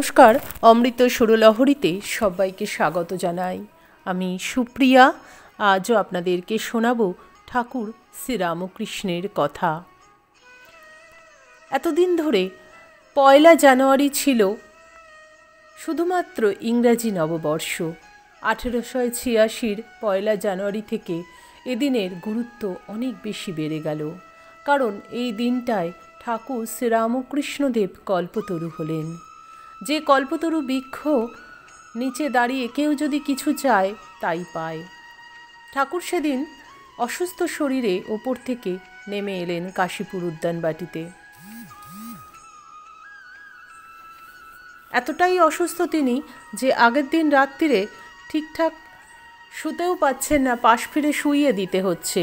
নমস্কার, অমৃত সুরলহরীতে সবাইকে স্বাগত জানাই। আমি সুপ্রিয়া। আজও আপনাদেরকে শোনাবো ঠাকুর শ্রীরামকৃষ্ণের কথা। এতদিন ধরে 1 জানুয়ারি ছিল শুধুমাত্র ইংরাজি নববর্ষ। 1886 1 জানুয়ারি থেকে এদিনের গুরুত্ব অনেক বেশি বেড়ে গেল, কারণ এই দিনটায় ঠাকুর শ্রীরামকৃষ্ণদেব কল্পতরু হলেন। যে কল্পতরু বৃক্ষ নিচে দাঁড়িয়ে কেউ যদি কিছু চায় তাই পায়। ঠাকুর সেদিন অসুস্থ শরীরে ওপর থেকে নেমে এলেন কাশীপুর উদ্যানবাটিতে। এতটাই অসুস্থ তিনি যে আগের দিন রাত্রিরে ঠিকঠাক শুতেও পাচ্ছেন না, পাশ ফিরে শুইয়ে দিতে হচ্ছে।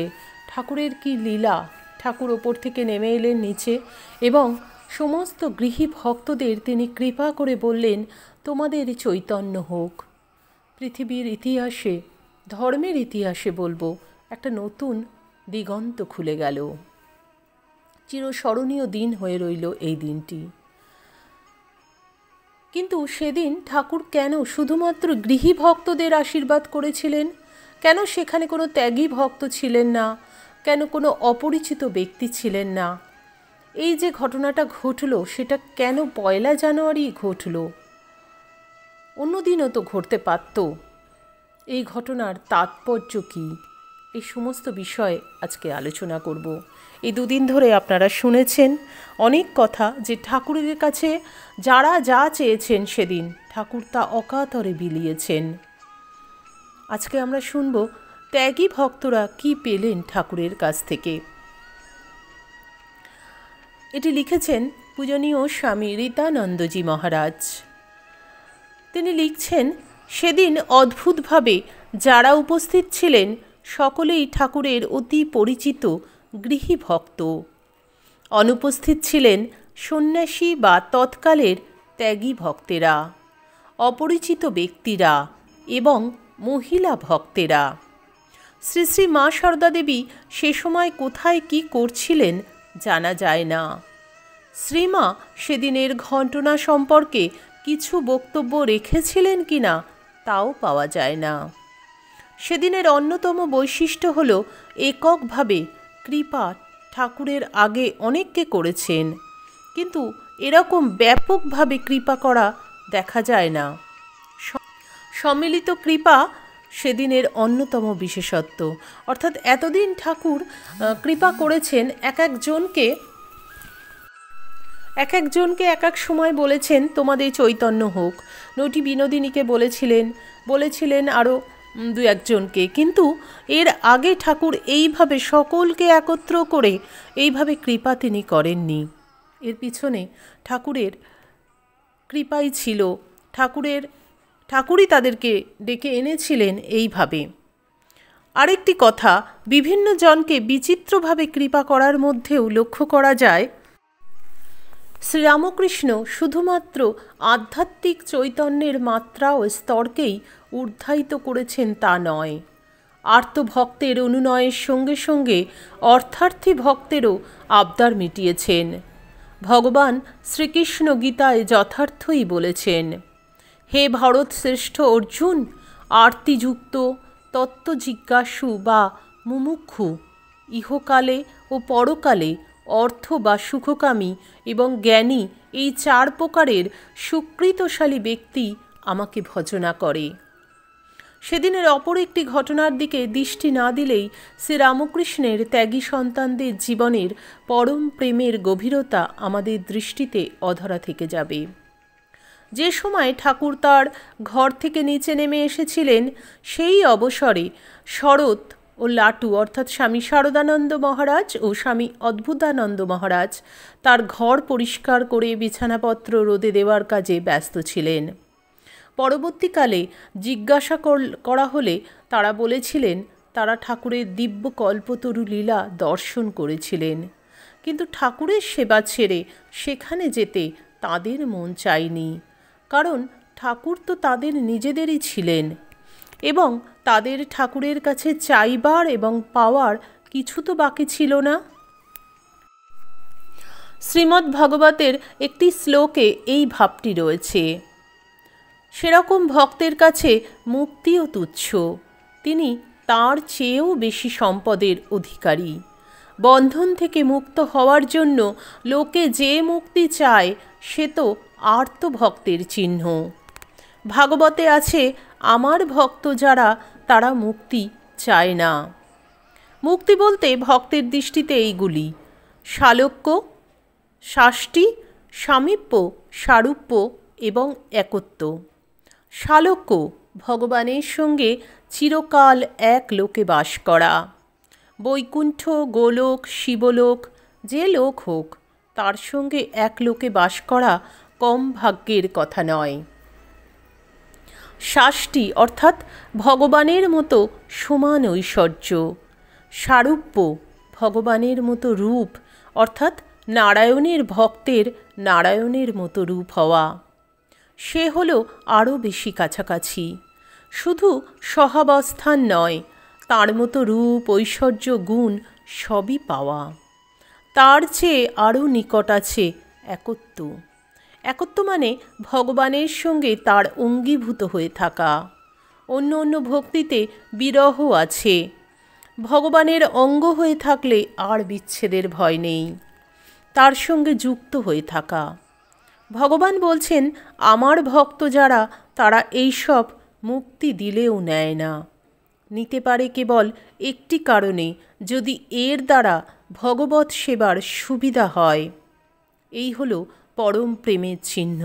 ঠাকুরের কি লীলা! ঠাকুর ওপর থেকে নেমে এলেন নিচে এবং সমস্ত গৃহী ভক্তদের তিনি কৃপা করে বললেন, তোমাদের চৈতন্য হোক। পৃথিবীর ইতিহাসে, ধর্মের ইতিহাসে বলবো, একটা নতুন দিগন্ত খুলে গেল। চিরস্মরণীয় দিন হয়ে রইল এই দিনটি। কিন্তু সেদিন ঠাকুর কেন শুধুমাত্র গৃহী ভক্তদের আশীর্বাদ করেছিলেন? কেন সেখানে কোনো ত্যাগী ভক্ত ছিলেন না? কেন কোনো অপরিচিত ব্যক্তি ছিলেন না? এই যে ঘটনাটা ঘটল সেটা কেন 1 জানুয়ারি ঘটল? অন্যদিনও তো ঘটতে পারত। এই ঘটনার তাৎপর্য কী? এই সমস্ত বিষয় আজকে আলোচনা করব। এই 2 দিন ধরে আপনারা শুনেছেন অনেক কথা, যে ঠাকুরের কাছে যারা যা চেয়েছেন সেদিন ঠাকুর তা অকাতরে বিলিয়েছেন। আজকে আমরা শুনব ত্যাগী ভক্তরা কি পেলেন ঠাকুরের কাছ থেকে। এটি লিখেছেন পূজনীয় স্বামী রীতানন্দজি মহারাজ। তিনি লিখছেন, সেদিন অদ্ভুতভাবে যারা উপস্থিত ছিলেন সকলেই ঠাকুরের অতি পরিচিত গৃহী ভক্ত। অনুপস্থিত ছিলেন সন্ন্যাসী বা তৎকালের ত্যাগী ভক্তেরা, অপরিচিত ব্যক্তিরা এবং মহিলা ভক্তেরা। শ্রী শ্রী মা সারদা দেবী সে সময় কোথায় কি করছিলেন জানা যায় না। শ্রীমা সেদিনের ঘটনা সম্পর্কে কিছু বক্তব্য রেখেছিলেন কিনা তাও পাওয়া যায় না। সেদিনের অন্যতম বৈশিষ্ট্য হল এককভাবে কৃপা ঠাকুরের আগে অনেককে করেছেন, কিন্তু এরকম ব্যাপকভাবে কৃপা করা দেখা যায় না। সম্মিলিত কৃপা সেদিনের অন্যতম বিশেষত্ব। অর্থাৎ এতদিন ঠাকুর কৃপা করেছেন, এক একজনকে এক এক সময় বলেছেন তোমাদের চৈতন্য হোক। নটি বিনোদিনীকে বলেছিলেন আরও 2-1 জনকে। কিন্তু এর আগে ঠাকুর এইভাবে সকলকে একত্র করে এইভাবে কৃপা তিনি করেননি। এর পিছনে ঠাকুরের কৃপাই ছিল। ঠাকুরই তাদেরকে ডেকে এনেছিলেন এইভাবে। আরেকটি কথা, বিভিন্ন জনকে বিচিত্রভাবে কৃপা করার মধ্যেও লক্ষ্য করা যায়, শ্রীরামকৃষ্ণ শুধুমাত্র আধ্যাত্মিক চৈতন্যের মাত্রা ও স্তরকেই ঊর্ধ্বায়িত করেছেন তা নয়, আর্তভক্তের অনুনয়ের সঙ্গে সঙ্গে অর্থার্থী ভক্তেরও আবদার মিটিয়েছেন। ভগবান শ্রীকৃষ্ণ গীতায় যথার্থই বলেছেন, হে ভারত শ্রেষ্ঠ অর্জুন, আর্তিযুক্ত তত্ত্বজিজ্ঞাসু বা মুমুক্ষু, ইহকালে ও পরকালে অর্থ বা সুখকামী এবং জ্ঞানী, এই 4 প্রকারের সুকৃতশালী ব্যক্তি আমাকে ভজনা করে। সেদিনের অপর একটি ঘটনার দিকে দৃষ্টি না দিলেই শ্রীরামকৃষ্ণের ত্যাগী সন্তানদের জীবনের পরম প্রেমের গভীরতা আমাদের দৃষ্টিতে অধরা থেকে যাবে। যে সময় ঠাকুর তার ঘর থেকে নিচে নেমে এসেছিলেন, সেই অবসরে শরৎ ও লাটু অর্থাৎ স্বামী শারদানন্দ মহারাজ ও স্বামী অদ্ভুতানন্দ মহারাজ তার ঘর পরিষ্কার করে বিছানাপত্র রোদে দেওয়ার কাজে ব্যস্ত ছিলেন। পরবর্তীকালে জিজ্ঞাসা করা হলে তারা বলেছিলেন তারা ঠাকুরের দিব্য কল্পতরু লীলা দর্শন করেছিলেন, কিন্তু ঠাকুরের সেবা ছেড়ে সেখানে যেতে তাদের মন চায়নি, কারণ ঠাকুর তো তাদের নিজেদেরই ছিলেন এবং তাদের ঠাকুরের কাছে চাইবার এবং পাওয়ার কিছু তো বাকি ছিল না। শ্রীমদ্ ভাগবতের একটি শ্লোকে এই ভাবটি রয়েছে, সেরকম ভক্তের কাছে মুক্তিও তুচ্ছ। তিনি তার চেয়েও বেশি সম্পদের অধিকারী। বন্ধন থেকে মুক্ত হওয়ার জন্য লোকে যে মুক্তি চায় সে তো আর্ত ভক্তের চিহ্ন। ভাগবতে আছে, আমার ভক্ত যারা তারা মুক্তি চায় না। মুক্তি বলতে ভক্তের দৃষ্টিতে এইগুলি: সালোক্য, সাষ্টি, সামীপ্য, সারূপ্য এবং একত্ব। সালোক্য ভগবানের সঙ্গে চিরকাল এক লোকে বাস করা। বৈকুণ্ঠ, গোলোক, শিবলোক যে লোক হোক, তার সঙ্গে এক লোকে বাস করা কম ভাগ্যের কথা নয়। সাষ্টি অর্থাৎ ভগবানের মতো সমান ঐশ্বর্য। সারূপ্য ভগবানের মতো রূপ অর্থাৎ নারায়ণের ভক্তের নারায়ণের মতো রূপ হওয়া। সে হলো আরও বেশি কাছাকাছি। শুধু সহাবস্থান নয়, তার মতো রূপ, ঐশ্বর্য, গুণ সবই পাওয়া। তার চেয়ে আরও নিকট আছে একত্ব। একত্ব মানে ভগবানের সঙ্গে তার অঙ্গীভূত হয়ে থাকা। অন্য অন্য ভক্তিতে বিরহ আছে। ভগবানের অঙ্গ হয়ে থাকলে আর বিচ্ছেদের ভয় নেই। তার সঙ্গে যুক্ত হয়ে থাকা। ভগবান বলছেন, আমার ভক্ত যারা তারা এইসব মুক্তি দিলেও নেয় না। নিতে পারে কেবল একটি কারণে, যদি এর দ্বারা ভগবৎ সেবার সুবিধা হয়। এই হলো পরম প্রেমের চিহ্ন।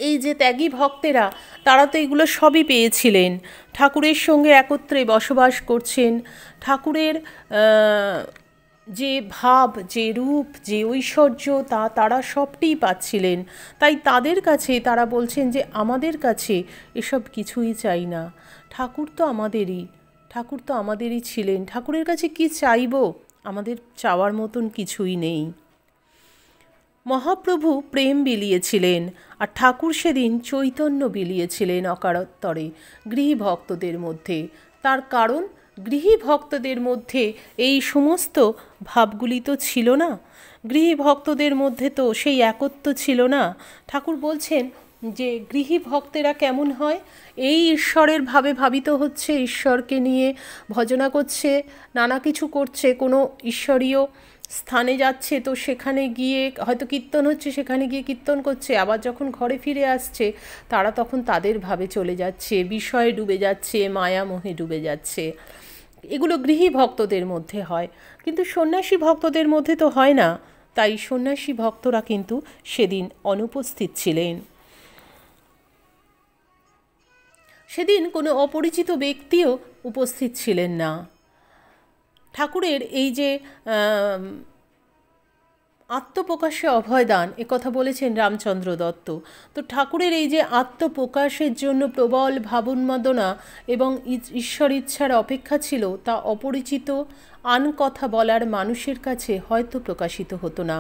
এই যে ত্যাগী ভক্তেরা, তারা তো এগুলো সবই পেয়েছিলেন। ঠাকুরের সঙ্গে একত্রে বসবাস করছেন। ঠাকুরের যে ভাব, যে রূপ, যে ঐশ্বর্য, তারা সবটিই পাচ্ছিলেন। তাই তাদের কাছে তারা বলছেন যে আমাদের কাছে এসব কিছুই চাই না। ঠাকুর তো আমাদেরই ছিলেন। ঠাকুরের কাছে কি চাইব? আমাদের চাওয়ার মতন কিছুই নেই। মহাপ্রভু প্রেম বিলিয়েছিলেন, আর ঠাকুর সেদিন চৈতন্য বিলিয়েছিলেন অকারত্তরে গৃহী ভক্তদের মধ্যে। তার কারণ, গৃহী ভক্তদের মধ্যে এই সমস্ত ভাবগুলি তো ছিল না। গৃহী ভক্তদের মধ্যে তো সেই একত্ব ছিল না। ঠাকুর বলছেন যে গৃহী ভক্তেরা কেমন হয়? এই ঈশ্বরের ভাবে ভাবিত হচ্ছে, ঈশ্বরকে নিয়ে ভজনা করছে, নানা কিছু করছে, কোনো ঈশ্বরীয় স্থানে যাচ্ছে, তো সেখানে গিয়ে হয়তো কীর্তন হচ্ছে, সেখানে গিয়ে কীর্তন করছে। আবার যখন ঘরে ফিরে আসছে, তারা তখন তাদের ভাবে চলে যাচ্ছে, বিষয়ে ডুবে যাচ্ছে, মায়ামোহে ডুবে যাচ্ছে। এগুলো গৃহী ভক্তদের মধ্যে হয়, কিন্তু সন্ন্যাসী ভক্তদের মধ্যে তো হয় না। তাই সন্ন্যাসী ভক্তরা কিন্তু সেদিন অনুপস্থিত ছিলেন। সেদিন কোনো অপরিচিত ব্যক্তিও উপস্থিত ছিলেন না। ঠাকুরের এই যে আত্মপ্রকাশে অভয়দান, একথা বলেছেন রামচন্দ্র দত্ত। তো ঠাকুরের এই যে আত্মপ্রকাশের জন্য প্রবল ভাবোন্মাদনা এবং ঈশ্বর ইচ্ছার অপেক্ষা ছিল, তা অপরিচিত আন কথা বলার মানুষের কাছে হয়তো প্রকাশিত হতো না।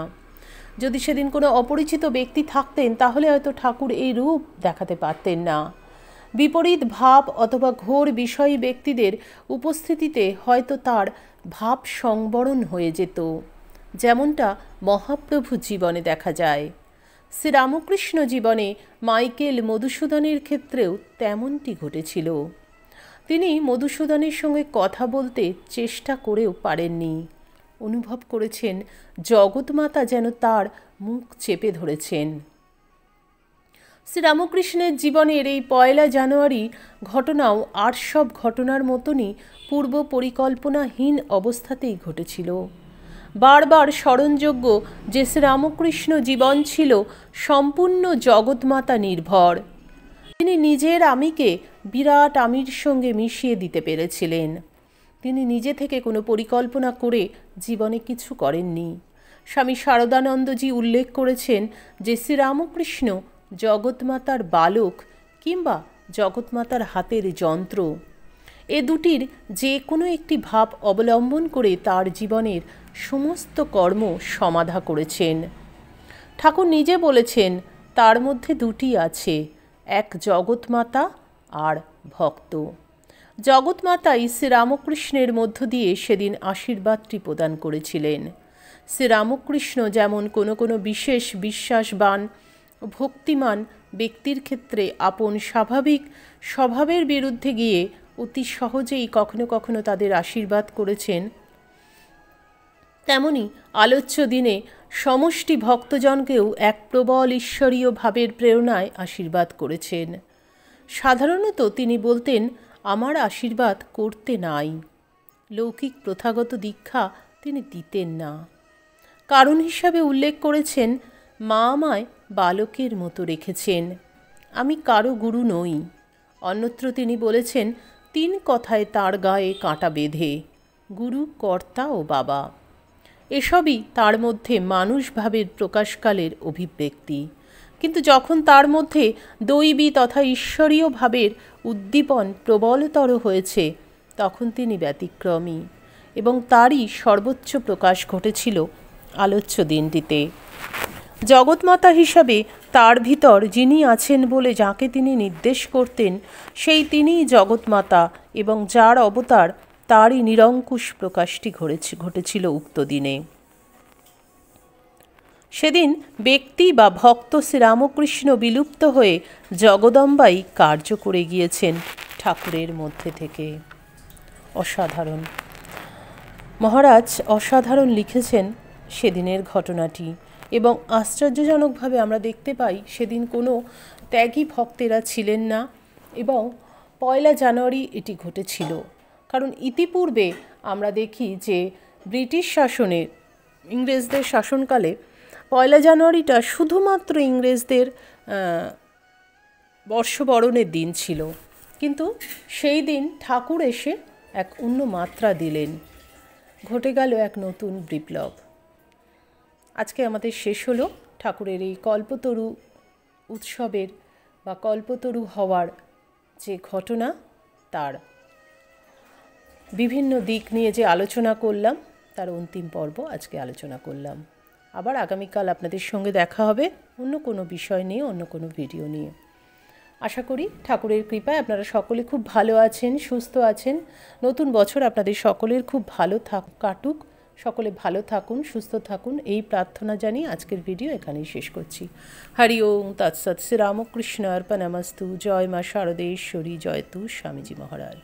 যদি সেদিন কোনো অপরিচিত ব্যক্তি থাকতেন, তাহলে হয়তো ঠাকুর এই রূপ দেখাতে পারতেন না। বিপরীত ভাব অথবা ঘোর বিষয়ী ব্যক্তিদের উপস্থিতিতে হয়তো তার ভাব সংবরণ হয়ে যেত, যেমনটা মহাপ্রভু জীবনে দেখা যায়। শ্রীরামকৃষ্ণ জীবনে মাইকেল মধুসূদনের ক্ষেত্রেও তেমনটি ঘটেছিল। তিনি মধুসূদনের সঙ্গে কথা বলতে চেষ্টা করেও পারেননি। অনুভব করেছেন জগৎমাতা যেন তার মুখ চেপে ধরেছেন। শ্রীরামকৃষ্ণের জীবনের এই 1 জানুয়ারি ঘটনাও আর সব ঘটনার মতনই পূর্ব পরিকল্পনাহীন অবস্থাতেই ঘটেছিল। বারবার স্মরণযোগ্য যে শ্রীরামকৃষ্ণ জীবন ছিল সম্পূর্ণ জগৎমাতা নির্ভর। তিনি নিজের আমিকে বিরাট আমির সঙ্গে মিশিয়ে দিতে পেরেছিলেন। তিনি নিজে থেকে কোনো পরিকল্পনা করে জীবনে কিছু করেননি। স্বামী শারদানন্দজি উল্লেখ করেছেন যে শ্রীরামকৃষ্ণ জগৎমাতার বালক কিংবা জগৎমাতার হাতের যন্ত্র। এ দুটির যে কোনো একটি ভাব অবলম্বন করে তার জীবনের সমস্ত কর্ম সমাধা করেছেন। ঠাকুর নিজে বলেছেন তার মধ্যে দুটি আছে, এক জগৎমাতা আর ভক্ত। জগৎমাতাই শ্রীরামকৃষ্ণের মধ্য দিয়ে সেদিন আশীর্বাদটি প্রদান করেছিলেন। শ্রীরামকৃষ্ণ যেমন কোনো বিশেষ বিশ্বাসবান, ভক্তিমান ব্যক্তির ক্ষেত্রে আপন স্বাভাবিক স্বভাবের বিরুদ্ধে গিয়ে অতি সহজেই কখনো কখনো তাদের আশীর্বাদ করেছেন, তেমনি আলোচ্য দিনে সমষ্টি ভক্তজনকেও এক প্রবল ঈশ্বরীয় ভাবের প্রেরণায় আশীর্বাদ করেছেন। সাধারণত তিনি বলতেন, আমার আশীর্বাদ করতে নাই। লৌকিক প্রথাগত দীক্ষা তিনি দিতেন না। কারণ হিসাবে উল্লেখ করেছেন, মা আমায় বালকের মতো রেখেছেন, আমি কারো গুরু নই। অন্যত্র তিনি বলেছেন, 3 কথায় তার গায়ে কাঁটা বেঁধে, গুরু, কর্তা ও বাবা। এসবই তার মধ্যে মানুষ ভাবের প্রকাশকালের অভিব্যক্তি। কিন্তু যখন তার মধ্যে দৈবী তথা ঈশ্বরীয় ভাবের উদ্দীপন প্রবলতর হয়েছে, তখন তিনি ব্যতিক্রমী, এবং তারই সর্বোচ্চ প্রকাশ ঘটেছিল আলোচ্য দিনটিতে। জগৎমাতা হিসাবে তার ভিতর যিনি আছেন বলে যাকে তিনি নির্দেশ করতেন, সেই তিনিই জগৎমাতা, এবং যার অবতার তারই নিরঙ্কুশ প্রকাশটি ঘটেছিল উক্ত দিনে। সেদিন ব্যক্তি বা ভক্ত শ্রীরামকৃষ্ণ বিলুপ্ত হয়ে জগদম্বাই কার্য করে গিয়েছেন ঠাকুরের মধ্যে থেকে। অসাধারণ। মহারাজ অসাধারণ লিখেছেন সেদিনের ঘটনাটি, এবং আশ্চর্যজনকভাবে আমরা দেখতে পাই সেদিন কোনো ত্যাগী ভক্তেরা ছিলেন না, এবং 1 জানুয়ারি এটি ঘটেছিল। কারণ ইতিপূর্বে আমরা দেখি যে ব্রিটিশ শাসনের, ইংরেজদের শাসনকালে 1 জানুয়ারিটা শুধুমাত্র ইংরেজদের বর্ষবরণের দিন ছিল, কিন্তু সেই দিন ঠাকুর এসে এক অন্য মাত্রা দিলেন, ঘটে গেল এক নতুন বিপ্লব। আজকে আমাদের শেষ হলো ঠাকুরের এই কল্পতরু উৎসবের বা কল্পতরু হওয়ার যে ঘটনা, তার বিভিন্ন দিক নিয়ে যে আলোচনা করলাম, তার অন্তিম পর্ব আজকে আলোচনা করলাম। আবার আগামীকাল আপনাদের সঙ্গে দেখা হবে অন্য কোনো বিষয় নিয়ে, অন্য কোনো ভিডিও নিয়ে। আশা করি ঠাকুরের কৃপায় আপনারা সকলে খুব ভালো আছেন, সুস্থ আছেন। নতুন বছর আপনাদের সকলের খুব ভালো কাটুক, সকলে ভালো থাকুন, সুস্থ থাকুন, এই প্রার্থনা জানিয়ে আজকের ভিডিও এখানেই শেষ করছি। হরি ওম তৎসৎ। শ্রী রামকৃষ্ণ অর্পণমস্তু। জয় মা শারদেশ্বরী, জয় তু স্বামীজি মহারাজ।